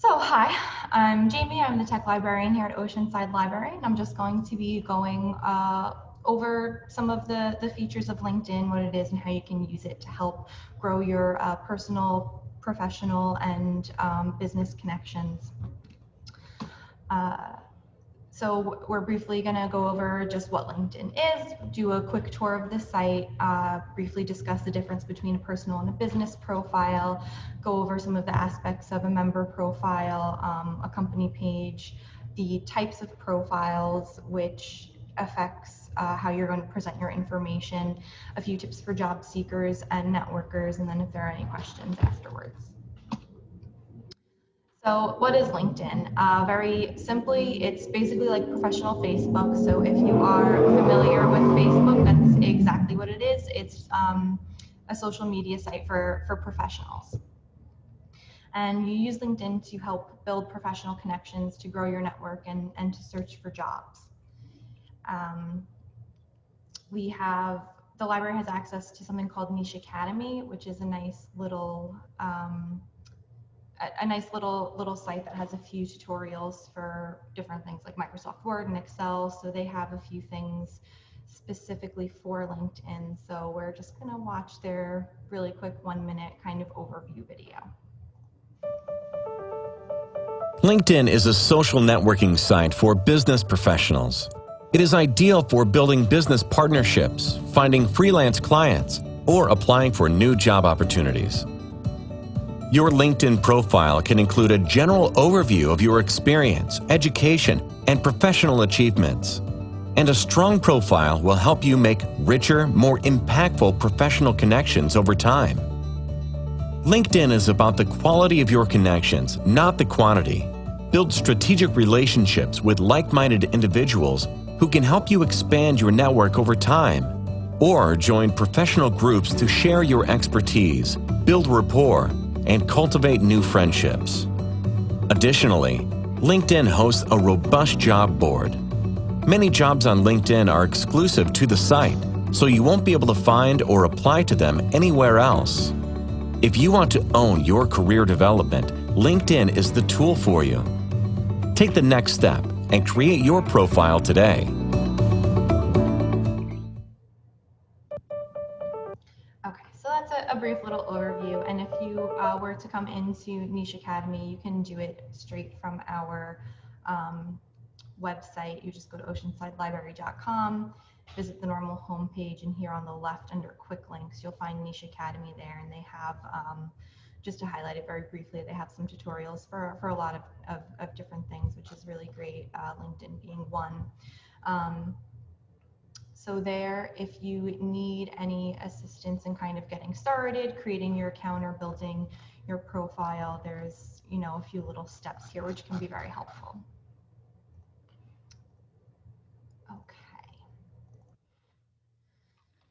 Hi, I'm Jamie. I'm the tech librarian here at Oceanside Library, and I'm just going to be going over some of the features of LinkedIn, what it is, and how you can use it to help grow your personal, professional, and business connections. Uh, so we're briefly going to go over just what LinkedIn is, do a quick tour of the site, briefly discuss the difference between a personal and a business profile, go over some of the aspects of a member profile, a company page, the types of profiles, which affects how you're going to present your information, a few tips for job seekers and networkers, and then if there are any questions afterwards. So what is LinkedIn? Very simply, it's basically like professional Facebook. So if you are familiar with Facebook, that's exactly what it is. It's a social media site for professionals. And you use LinkedIn to help build professional connections, to grow your network, and to search for jobs. The library has access to something called Niche Academy, which is a nice little site that has a few tutorials for different things like Microsoft Word and Excel. So they have a few things specifically for LinkedIn. So we're just going to watch their really quick 1-minute kind of overview video. LinkedIn is a social networking site for business professionals. It is ideal for building business partnerships, finding freelance clients, or applying for new job opportunities. Your LinkedIn profile can include a general overview of your experience, education, and professional achievements. And a strong profile will help you make richer, more impactful professional connections over time. LinkedIn is about the quality of your connections, not the quantity. Build strategic relationships with like-minded individuals who can help you expand your network over time. Or join professional groups to share your expertise, build rapport, and cultivate new friendships. Additionally, LinkedIn hosts a robust job board. Many jobs on LinkedIn are exclusive to the site, so you won't be able to find or apply to them anywhere else. If you want to own your career development, LinkedIn is the tool for you. Take the next step and create your profile today. Okay, so that's a brief little overview. And if you were to come into Niche Academy, you can do it straight from our website. You just go to oceansidelibrary.com, visit the normal homepage, and here on the left under quick links, you'll find Niche Academy there. And they have, just to highlight it very briefly, they have some tutorials for a lot of different things, which is really great, LinkedIn being one. So there, if you need any assistance in kind of getting started, creating your account or building your profile, there's, a few little steps here which can be very helpful. Okay.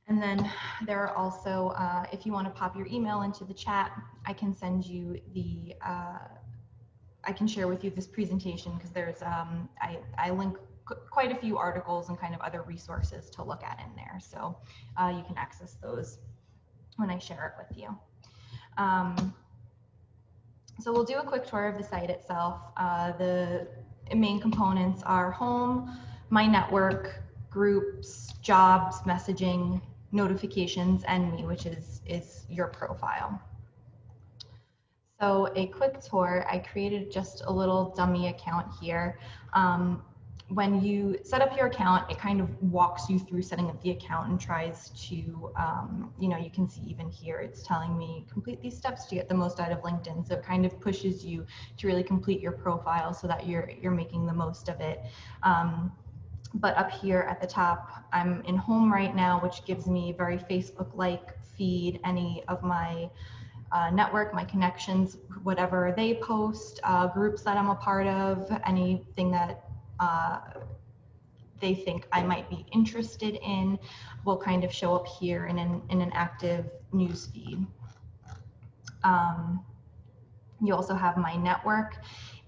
And then there are also, if you want to pop your email into the chat, I can send you I can share with you this presentation because there's, I link quite a few articles and kind of other resources to look at in there. So you can access those when I share it with you. So we'll do a quick tour of the site itself. The main components are home, my network, groups, jobs, messaging, notifications, and me, which is your profile. So a quick tour, I created just a little dummy account here. When you set up your account, it kind of walks you through setting up the account and tries to, you can see even here, it's telling me complete these steps to get the most out of LinkedIn. So it kind of pushes you to really complete your profile so that you're making the most of it. But up here at the top, I'm in home right now, which gives me a very Facebook-like feed, any of my network, my connections, whatever they post, groups that I'm a part of, anything that they think I might be interested in will kind of show up here in an active news feed. You also have my network.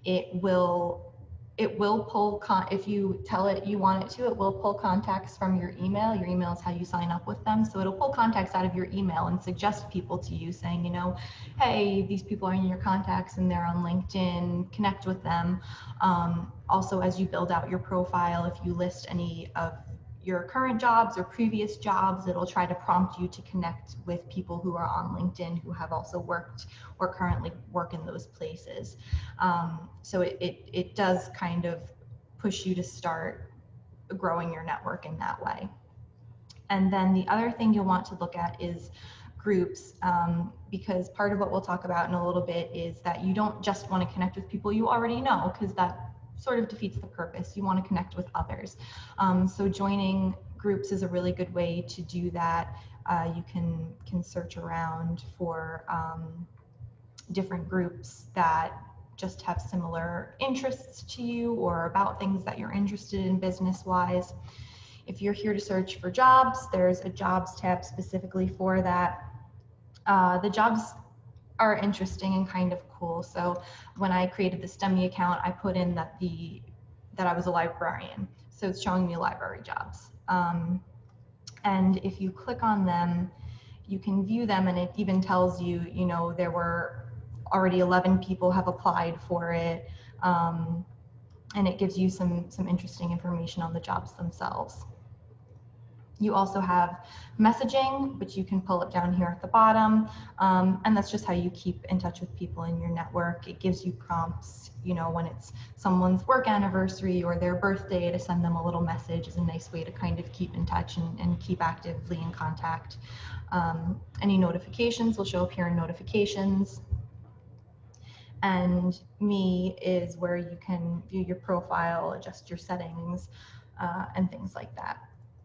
It will it will pull, if you tell it you want it to, it will pull contacts from your email. Your email is how you sign up with them. So it'll pull contacts out of your email and suggest people to you, saying, you know, hey, these people are in your contacts and they're on LinkedIn, connect with them. Also, as you build out your profile, if you list any of your current jobs or previous jobs, it'll try to prompt you to connect with people who are on LinkedIn who have also worked or currently work in those places. So it does kind of push you to start growing your network in that way. And then the other thing you'll want to look at is groups, because part of what we'll talk about in a little bit is that you don't just want to connect with people you already know, because that sort of defeats the purpose. You want to connect with others. So joining groups is a really good way to do that. You can search around for different groups that just have similar interests to you or about things that you're interested in business-wise. If you're here to search for jobs, there's a jobs tab specifically for that. The jobs are interesting and kind of cool. So when I created this dummy account, I put in that I was a librarian. So it's showing me library jobs. And if you click on them, you can view them, and it even tells you, you know, there were already 11 people have applied for it. And it gives you some interesting information on the jobs themselves. You also have messaging, which you can pull it down here at the bottom. And that's just how you keep in touch with people in your network. It gives you prompts, you know, when it's someone's work anniversary or their birthday, to send them a little message is a nice way to kind of keep in touch and keep actively in contact. Any notifications will show up here in notifications. And Me is where you can view your profile, adjust your settings, and things like that.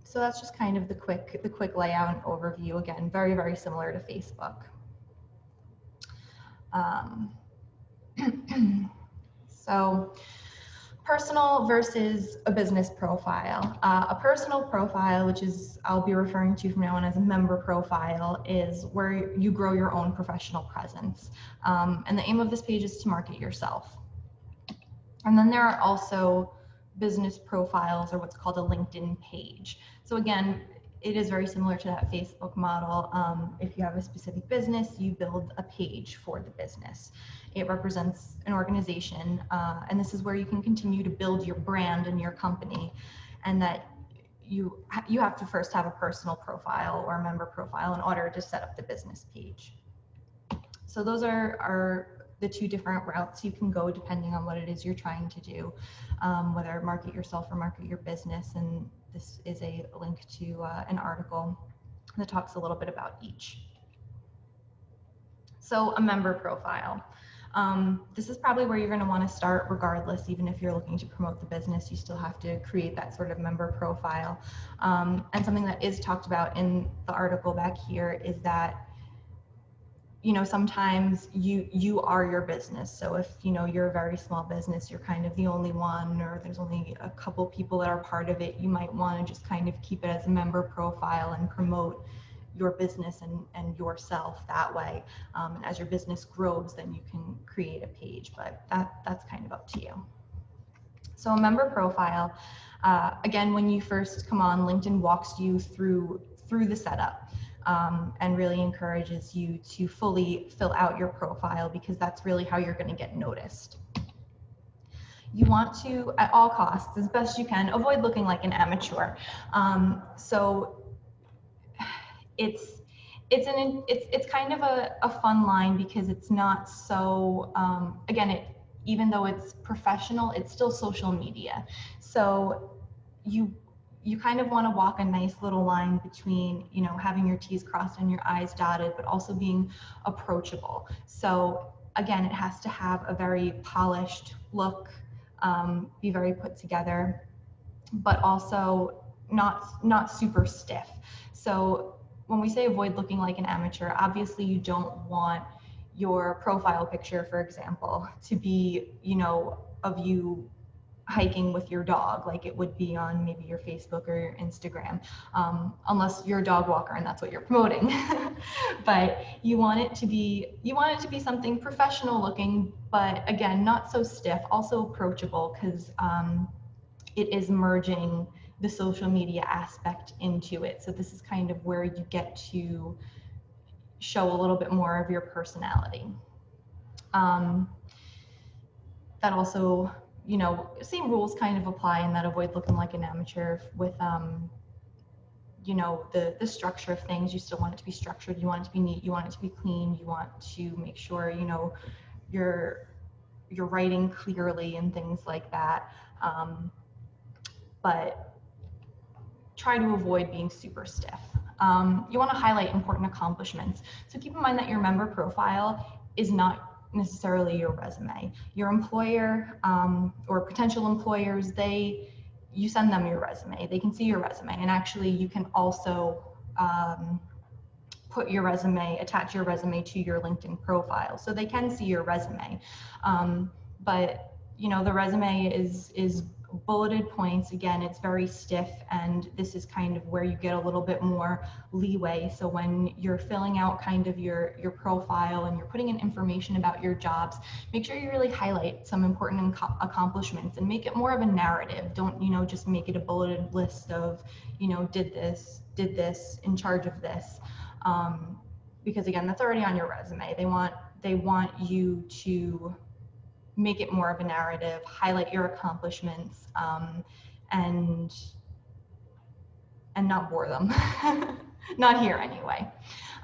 So that's just kind of the quick layout and overview. Again, very, very similar to Facebook. So personal versus a business profile. A personal profile, which is I'll be referring to from now on as a member profile, is where you grow your own professional presence. And the aim of this page is to market yourself. And then there are also business profiles, or what's called a LinkedIn page. So again, it is very similar to that Facebook model. If you have a specific business, you build a page for the business. It represents an organization, and this is where you can continue to build your brand and your company, and that you have to first have a personal profile or a member profile in order to set up the business page. So those are the two different routes you can go depending on what it is you're trying to do, whether market yourself or market your business. And this is a link to an article that talks a little bit about each. So a member profile. This is probably where you're going to want to start regardless. Even if you're looking to promote the business, you still have to create that sort of member profile. And something that is talked about in the article back here is that, you know, sometimes you are your business. So if, you know, you're a very small business, you're kind of the only one, or there's only a couple people that are part of it, you might want to just kind of keep it as a member profile and promote your business and yourself that way. And as your business grows, then you can create a page, but that's kind of up to you. So a member profile, again, when you first come on, LinkedIn walks you through the setup. And really encourages you to fully fill out your profile, because that's really how you're going to get noticed. You want to, at all costs, as best you can, avoid looking like an amateur. So it's kind of a fun line, because it's not so, again, even though it's professional, it's still social media. So you kind of want to walk a nice little line between, you know, having your T's crossed and your I's dotted, but also being approachable. So again, it has to have a very polished look, be very put together, but also not super stiff. So when we say avoid looking like an amateur, obviously you don't want your profile picture, for example, to be, you know, of you hiking with your dog like it would be on maybe your Facebook or your Instagram, unless you're a dog walker and that's what you're promoting. But you want it to be something professional looking, but again, not so stiff, also approachable, because it is merging the social media aspect into it. So this is kind of where you get to show a little bit more of your personality. That also, same rules kind of apply, and that avoid looking like an amateur with, the structure of things. You still want it to be structured. You want it to be neat. You want it to be clean. You want to make sure, you're writing clearly and things like that. But try to avoid being super stiff. You want to highlight important accomplishments. So keep in mind that your member profile is not necessarily your resume. Your employer or potential employers, you send them your resume. They can see your resume, and actually you can also attach your resume to your LinkedIn profile, so they can see your resume. But the resume is bulleted points. Again, it's very stiff, and this is kind of where you get a little bit more leeway. So when you're filling out kind of your profile and you're putting in information about your jobs, make sure you really highlight some important accomplishments and make it more of a narrative. Don't just make it a bulleted list of did this, in charge of this, because again, that's already on your resume. They want you to make it more of a narrative, highlight your accomplishments, and not bore them. Not here anyway.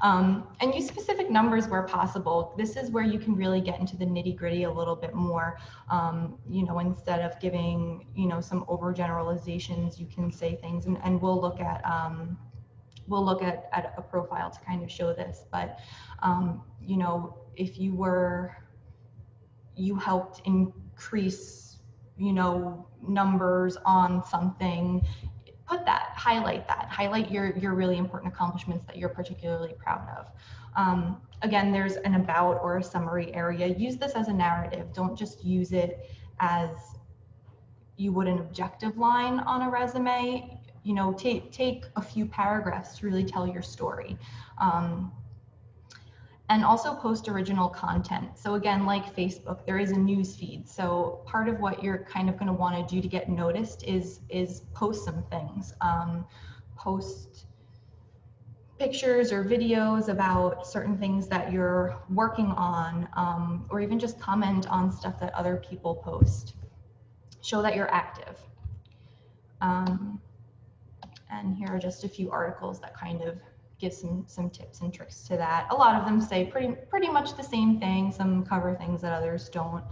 And use specific numbers where possible. This is where you can really get into the nitty-gritty a little bit more. Instead of giving some overgeneralizations, you can say things, and we'll look at a profile to kind of show this. But if you helped increase, numbers on something, highlight your really important accomplishments that you're particularly proud of. Again, there's an about or a summary area. Use this as a narrative. Don't just use it as you would an objective line on a resume. Take a few paragraphs to really tell your story. And also post original content. So again, like Facebook, there is a news feed. So part of what you're kind of going to want to do to get noticed is post some things. Post pictures or videos about certain things that you're working on, or even just comment on stuff that other people post. Show that you're active. And here are just a few articles that kind of give some tips and tricks to that. A lot of them say pretty much the same thing. Some cover things that others don't.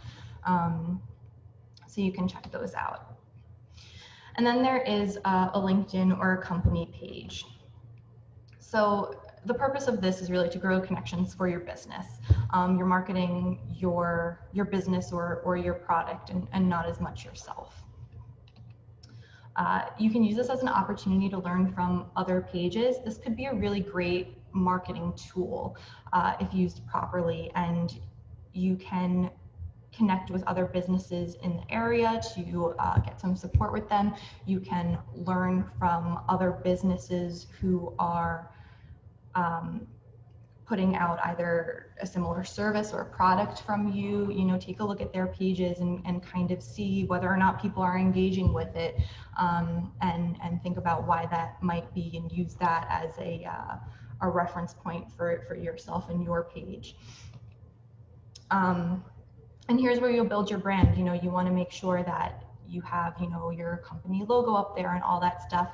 So you can check those out. And then there is a LinkedIn or a company page. So the purpose of this is really to grow connections for your business. You're marketing your business or your product, and not as much yourself. You can use this as an opportunity to learn from other pages. This could be a really great marketing tool if used properly, and you can connect with other businesses in the area to get some support with them. You can learn from other businesses who are putting out either a similar service or a product from you. Take a look at their pages and kind of see whether or not people are engaging with it, and think about why that might be, and use that as a reference point for yourself and your page. And here's where you'll build your brand. You want to make sure that you have your company logo up there and all that stuff,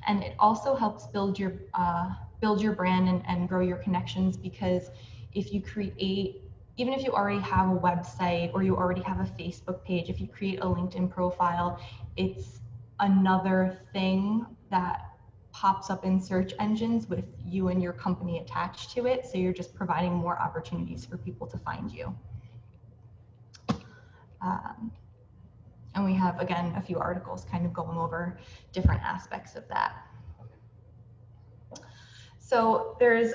and it also helps build your brand and grow your connections, because if you create, even if you already have a website or you already have a Facebook page, if you create a LinkedIn profile, it's another thing that pops up in search engines with you and your company attached to it. So you're just providing more opportunities for people to find you. And we have, again, a few articles kind of going over different aspects of that. So there's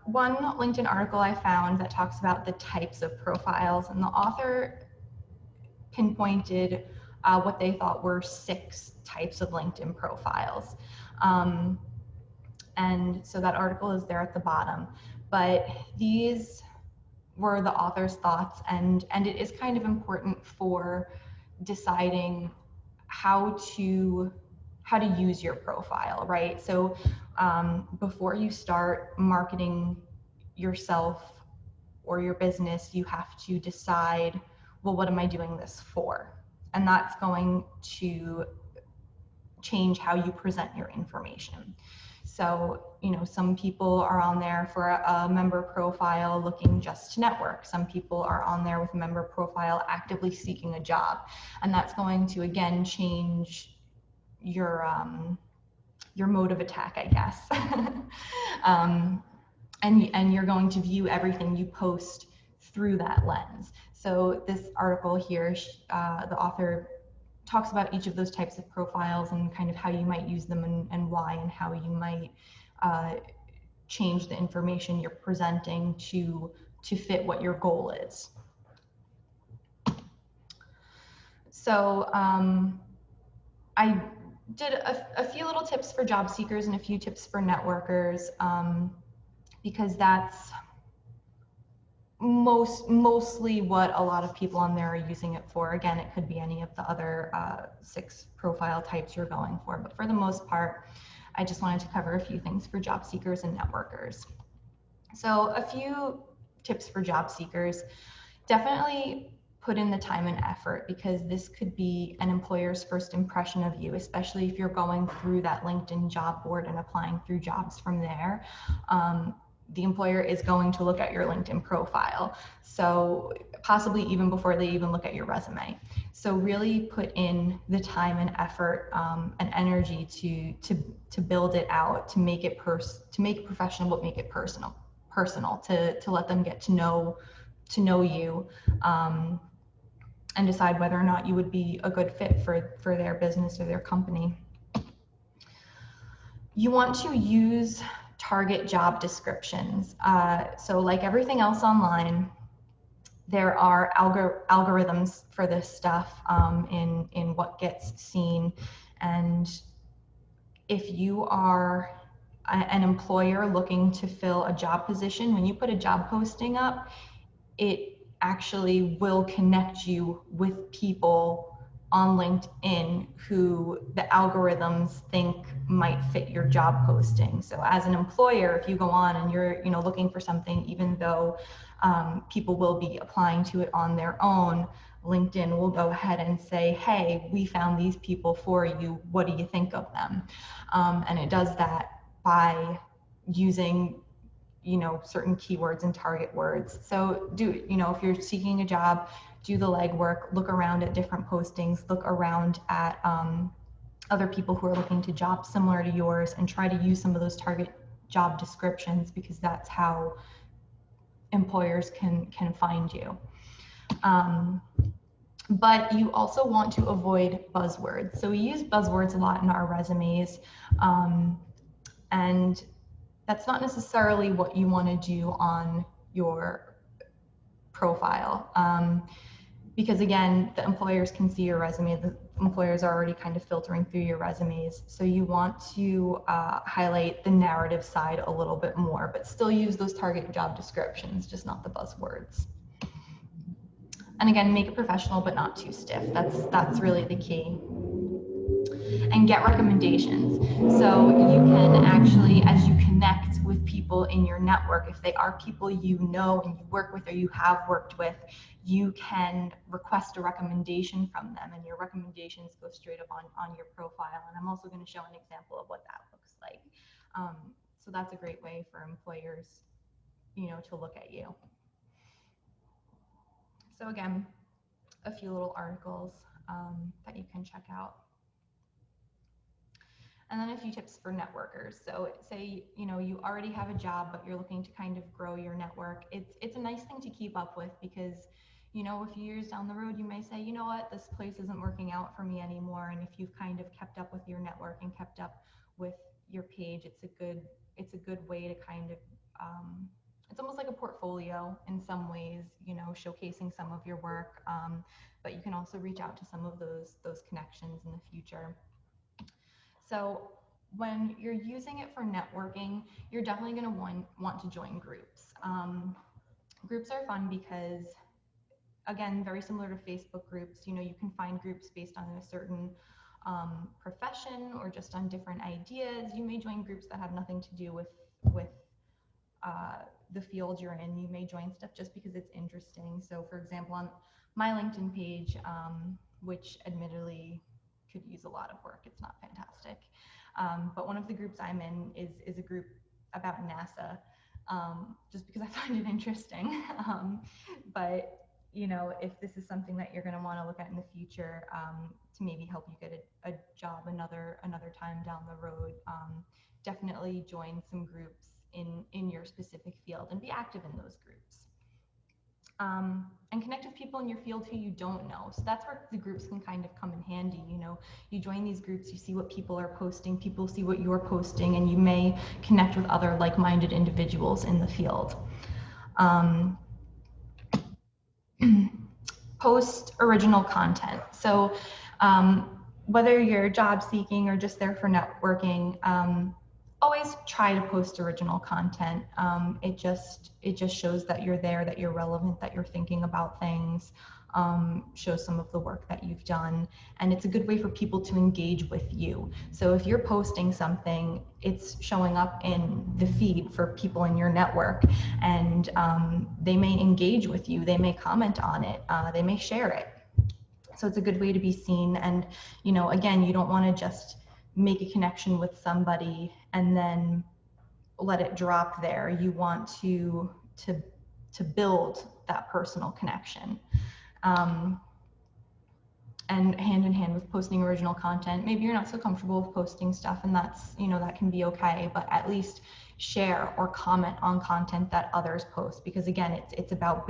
one LinkedIn article I found that talks about the types of profiles, and the author pinpointed what they thought were 6 types of LinkedIn profiles. And so that article is there at the bottom. But these were the author's thoughts, and it is kind of important for deciding how to use your profile, right? So before you start marketing yourself or your business, you have to decide, well, what am I doing this for? And that's going to change how you present your information. So, some people are on there for a member profile looking just to network. Some people are on there with a member profile actively seeking a job. And that's going to, again, change your mode of attack, I guess. And you're going to view everything you post through that lens. So this article here, the author talks about each of those types of profiles and kind of how you might use them and why, and how you might change the information you're presenting to fit what your goal is. So I did a few little tips for job seekers and a few tips for networkers, because that's mostly what a lot of people on there are using it for. Again, it could be any of the other 6 profile types you're going for, but for the most part, I just wanted to cover a few things for job seekers and networkers. So a few tips for job seekers: definitely put in the time and effort, because this could be an employer's first impression of you, especially if you're going through that LinkedIn job board and applying through jobs from there. The employer is going to look at your LinkedIn profile, so possibly even before they even look at your resume. So really put in the time and effort and energy to build it out, to make it professional, but make it personal, to let them get to know you, and decide whether or not you would be a good fit for their business or their company. You want to use target job descriptions. So like everything else online, there are algorithms for this stuff in what gets seen. And if you are an employer looking to fill a job position, when you put a job posting up, it actually will connect you with people on LinkedIn who the algorithms think might fit your job posting. So as an employer, if you go on and you're looking for something, even though people will be applying to it on their own, LinkedIn will go ahead and say, hey, we found these people for you. What do you think of them? And it does that by using certain keywords and target words. So if you're seeking a job, do the legwork, look around at different postings, look around at other people who are looking to jobs similar to yours, and try to use some of those target job descriptions, because that's how employers can find you. But you also want to avoid buzzwords. So we use buzzwords a lot in our resumes, and that's not necessarily what you want to do on your profile, because again, the employers can see your resume. The employers are already kind of filtering through your resumes. So you want to highlight the narrative side a little bit more, but still use those target job descriptions, just not the buzzwords. And again, make it professional, but not too stiff. That's really the key. And get recommendations. So you can actually, as you connect with people in your network, if they are people you know and you work with or you have worked with, you can request a recommendation from them, and your recommendations go straight up on your profile. And I'm also going to show an example of what that looks like. So that's a great way for employers, to look at you. So again, a few little articles that you can check out. And then a few tips for networkers. So say, you already have a job, but you're looking to kind of grow your network. It's a nice thing to keep up with, because, a few years down the road, you may say, you know what, this place isn't working out for me anymore. And if you've kind of kept up with your network and kept up with your page, it's a good way to kind of it's almost like a portfolio in some ways, you know, showcasing some of your work, but you can also reach out to some of those connections in the future. So when you're using it for networking, you're definitely going to want to join groups. Groups are fun because, again, very similar to Facebook groups, you know, you can find groups based on a certain profession or just on different ideas. You may join groups that have nothing to do with the field you're in. You may join stuff just because it's interesting. So for example, on my LinkedIn page, which admittedly could use a lot of work, it's not fantastic. But one of the groups I'm in is a group about NASA, just because I find it interesting. But you know, if this is something that you're going to want to look at in the future, to maybe help you get a job another time down the road, definitely join some groups in your specific field and be active in those groups. And connect with people in your field who you don't know. So that's where the groups can kind of come in handy. You know, you join these groups, you see what people are posting, people see what you're posting, and you may connect with other like-minded individuals in the field. Post original content. So whether you're job seeking or just there for networking, always try to post original content. It just shows that you're there, that you're relevant, that you're thinking about things, shows some of the work that you've done, and it's a good way for people to engage with you. So if you're posting something, it's showing up in the feed for people in your network, and they may engage with you, they may comment on it, they may share it. So it's a good way to be seen. And, you know, again, you don't want to just make a connection with somebody and then let it drop there. You want to build that personal connection. And hand in hand with posting original content, maybe you're not so comfortable with posting stuff, and that's, you know, that can be okay, but at least share or comment on content that others post, because again, it's about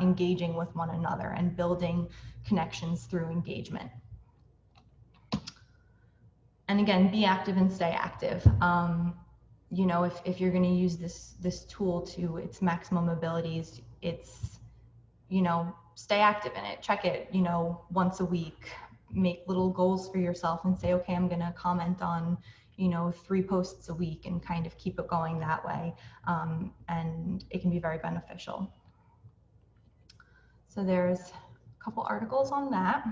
engaging with one another and building connections through engagement. And again, be active and stay active. You know, if you're going to use this tool to its maximum abilities, it's, you know, stay active in it. Check it, you know, once a week. Make little goals for yourself and say, okay, I'm going to comment on, you know, 3 posts a week, and kind of keep it going that way. And it can be very beneficial. So there's a couple articles on that.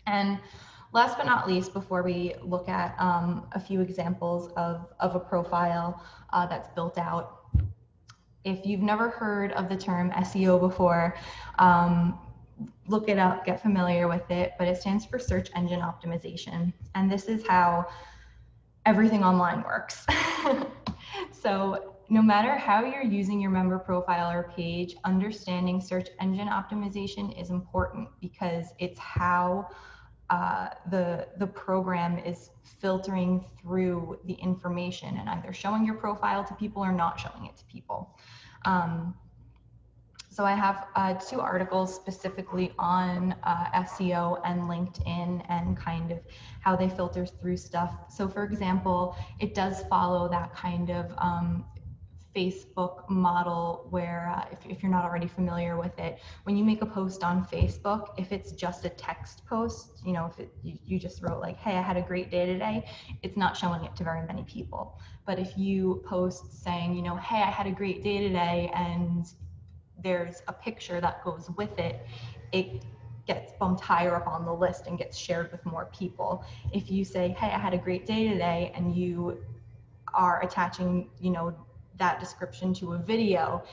And last but not least, before we look at a few examples of a profile that's built out, if you've never heard of the term SEO before, look it up, get familiar with it, but it stands for search engine optimization. And this is how everything online works. So no matter how you're using your member profile or page, understanding search engine optimization is important, because it's how the program is filtering through the information and either showing your profile to people or not showing it to people. So I have 2 articles specifically on SEO and LinkedIn and kind of how they filter through stuff. So for example, it does follow that kind of Facebook model where if you're not already familiar with it, when you make a post on Facebook, if it's just a text post, you know, if you just wrote like, hey, I had a great day today, it's not showing it to very many people. But if you post saying, you know, hey, I had a great day today, and there's a picture that goes with it, it gets bumped higher up on the list and gets shared with more people. If you say, hey, I had a great day today, and you are attaching, you know, that description to a video,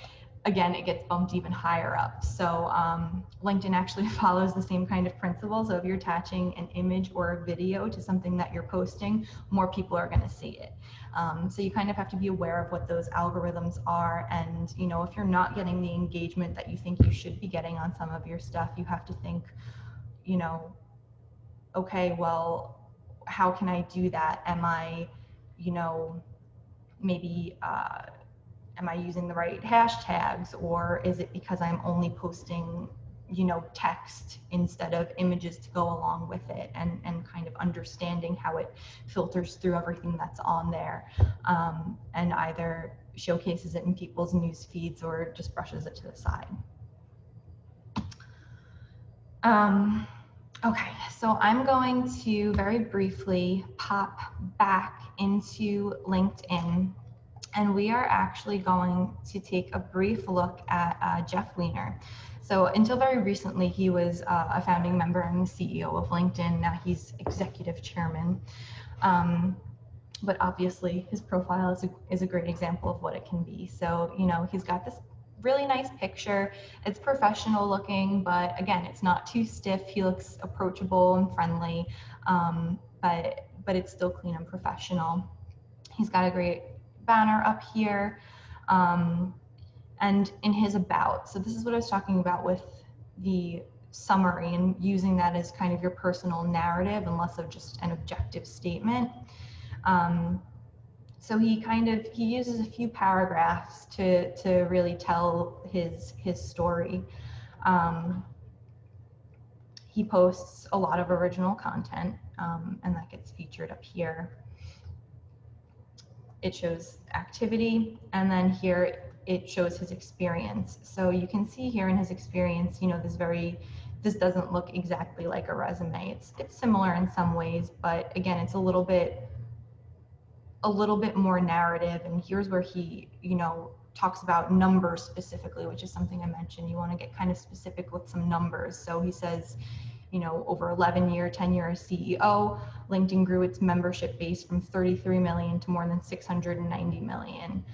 again, it gets bumped even higher up. So LinkedIn actually follows the same kind of principle. So if you're attaching an image or a video to something that you're posting, more people are going to see it. So you kind of have to be aware of what those algorithms are. And, you know, if you're not getting the engagement that you think you should be getting on some of your stuff, you have to think, you know, okay, well, how can I do that? Am I, you know, maybe am I using the right hashtags, or is it because I'm only posting, you know, text instead of images to go along with it, and kind of understanding how it filters through everything that's on there, and either showcases it in people's news feeds or just brushes it to the side. Okay, so I'm going to very briefly pop back into LinkedIn, and we are actually going to take a brief look at Jeff Weiner. So until very recently, he was a founding member and the CEO of LinkedIn. Now he's executive chairman. But obviously his profile is a great example of what it can be. So, you know, he's got this really nice picture. It's professional looking, but again, it's not too stiff. He looks approachable and friendly, but it's still clean and professional. He's got a great banner up here. And in his about, so this is what I was talking about with the summary and using that as kind of your personal narrative and less of just an objective statement. So he uses a few paragraphs to really tell his story. He posts a lot of original content, and that gets featured up here. It shows activity, and then here it shows his experience. So you can see here in his experience, you know, this doesn't look exactly like a resume. It's similar in some ways, but again, it's a little bit more narrative. And here's where he, you know, talks about numbers specifically, which is something I mentioned. You want to get kind of specific with some numbers. So he says, you know, over 11-year tenure as CEO, LinkedIn grew its membership base from 33 million to more than 690 million.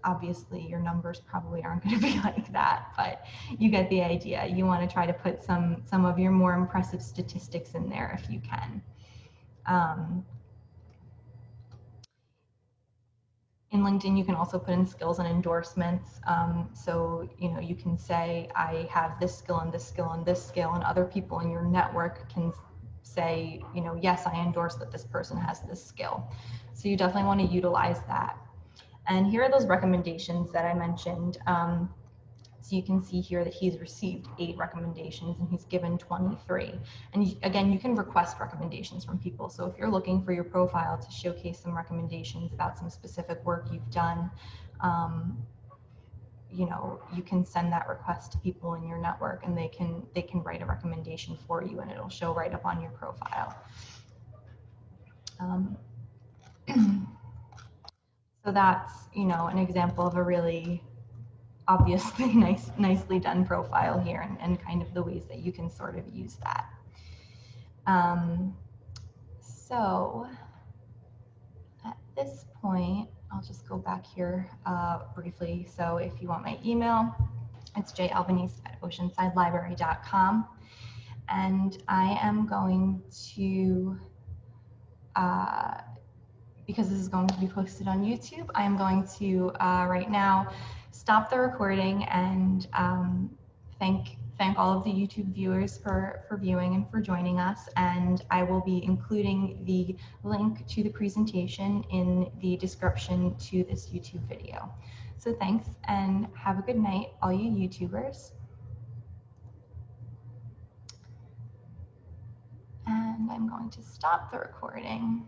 Obviously, your numbers probably aren't going to be like that, but you get the idea. You want to try to put some of your more impressive statistics in there if you can. In LinkedIn, you can also put in skills and endorsements. So, you know, you can say, I have this skill and this skill and this skill, and other people in your network can say, you know, yes, I endorse that this person has this skill. So you definitely want to utilize that. And here are those recommendations that I mentioned. So you can see here that he's received 8 recommendations and he's given 23. And again, you can request recommendations from people. So if you're looking for your profile to showcase some recommendations about some specific work you've done, you know, you can send that request to people in your network, and they can write a recommendation for you, and it'll show right up on your profile. So that's, you know, an example of a really obviously nicely done profile here, and kind of the ways that you can sort of use that. So at this point, I'll just go back here briefly. So if you want my email, it's jalbanese@oceansidelibrary.com. And I am going to, because this is going to be posted on YouTube, I am going to right now stop the recording and thank all of the YouTube viewers for viewing and for joining us. And I will be including the link to the presentation in the description to this YouTube video. So thanks, and have a good night, all you YouTubers. And I'm going to stop the recording.